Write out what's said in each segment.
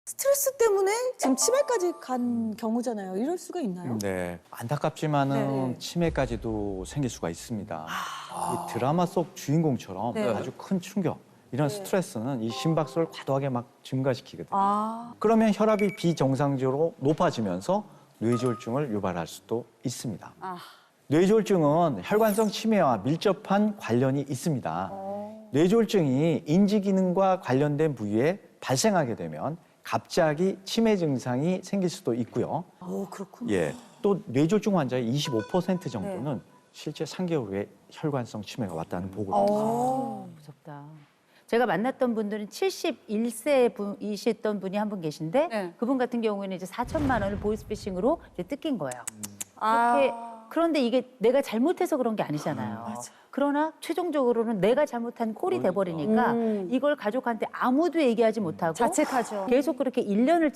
스트레스 때문에 지금 치매까지 간 경우잖아요. 이럴 수가 있나요? 네, 안타깝지만은 네. 치매까지도 생길 수가 있습니다. 이 드라마 속 주인공처럼 네. 아주 큰 충격, 이런 스트레스는 이 심박수를 과도하게 막 증가시키거든요. 아, 그러면 혈압이 비정상적으로 높아지면서 뇌졸중을 유발할 수도 있습니다. 뇌졸중은 혈관성 치매와 밀접한 관련이 있습니다. 뇌졸중이 인지 기능과 관련된 부위에 발생하게 되면 갑자기 치매 증상이 생길 수도 있고요. 오, 그렇군요. 예, 또 뇌졸중 환자의 25% 정도는 실제 3개월 후에 혈관성 치매가 왔다는 보고가 있습니다. 무섭다. 제가 만났던 분들은 71세이셨던 분이 한 분 계신데 네. 그분 같은 경우에는 이제 4천만 원을 보이스피싱으로 이제 뜯긴 거예요. 아. 그렇게 그런데 이게 내가 잘못해서 그런 게 아니잖아요. 그러나 최종적으로는 내가 잘못한 꼴이 돼버리니까 이걸 가족한테 아무도 얘기하지 못하고 자책하죠. 계속 그렇게 1년을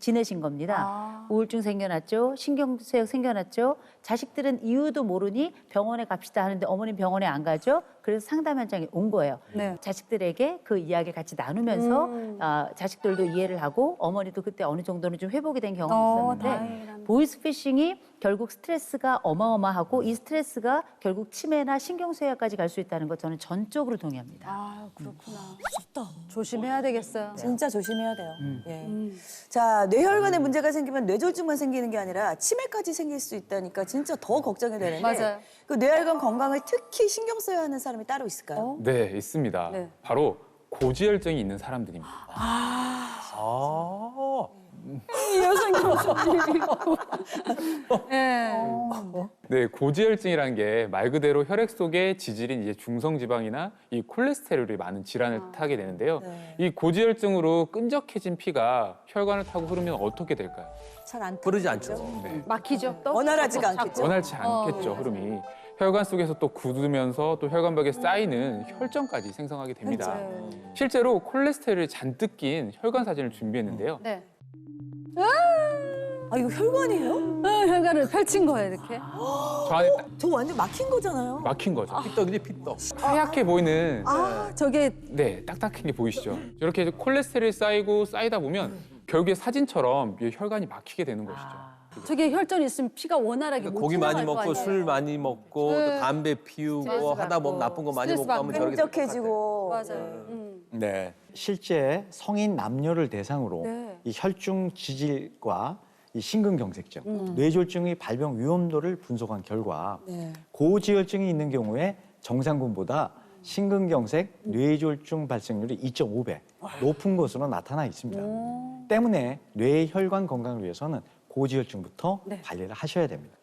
지내신 겁니다. 우울증 생겨났죠. 신경쇠약 생겨났죠. 자식들은 이유도 모르니 병원에 갑시다 하는데 어머님 병원에 안 가죠. 그래서 상담 현장에 온 거예요. 네. 자식들에게 그 이야기를 같이 나누면서 자식들도 이해를 하고 어머니도 그때 어느 정도는 좀 회복이 된 경험이 있었는데 다행이랍니다. 보이스피싱이 결국 스트레스가 어마어마하고 이 스트레스가 결국 치매나 신경쇠약까지 갈 수 있다는 것 저는 전적으로 동의합니다. 아, 그렇구나. 무섭다. 조심해야 되겠어요. 진짜 조심해야 돼요. 예. 자, 뇌혈관에 문제가 생기면 뇌졸중만 생기는 게 아니라 치매까지 생길 수 있다니까 진짜 더 걱정이 되는데. 맞아요. 그 뇌혈관 건강을 특히 신경 써야 하는 사람이 따로 있을까요? 네, 있습니다. 네. 바로 고지혈증이 있는 사람들입니다. 네. 네, 고지혈증이라는 게 말 그대로 혈액 속에 지질인 이제 중성지방이나 이 콜레스테롤이 많은 질환을 뜻하게 되는데요. 네. 이 고지혈증으로 끈적해진 피가 혈관을 타고 흐르면 어떻게 될까요? 잘안 흐르지 않죠. 네, 막히죠. 또? 원활하지가 자꾸. 않겠죠. 원활치 않겠죠, 흐름이. 혈관 속에서 또 굳으면서 또 혈관벽에 쌓이는 혈전까지 생성하게 됩니다. 실제로 콜레스테롤이 잔뜩 낀 혈관 사진을 준비했는데요. 네. 아, 이거 혈관이에요? 혈관을 펼친 거예요, 이렇게. 저 안에 딱 저 완전 막힌 거잖아요. 막힌 거죠. 피떡이지 피떡. 하얗게 보이는 저게 네, 딱딱한 게 보이시죠? 이렇게 콜레스테롤이 쌓이고 쌓이다 보면 결국에 사진처럼 이 혈관이 막히게 되는 것이죠. 저게 혈전이 있으면 피가 원활하게 못 고기 많이 지나갈 거 먹고 아니에요. 술 많이 먹고 또 담배 피우고 스트레스 하다 보면 받고. 나쁜 거 많이 스트레스 먹고 하면 저렇게 끈적해지고. 맞아요. 네, 실제 성인 남녀를 대상으로 네. 이 혈중 지질과 이 심근경색증, 뇌졸중의 발병 위험도를 분석한 결과 네. 고지혈증이 있는 경우에 정상군보다 심근경색, 뇌졸중 발생률이 2.5배 높은 것으로 나타나 있습니다. 때문에 뇌혈관 건강을 위해서는 고지혈증부터 관리를 하셔야 됩니다.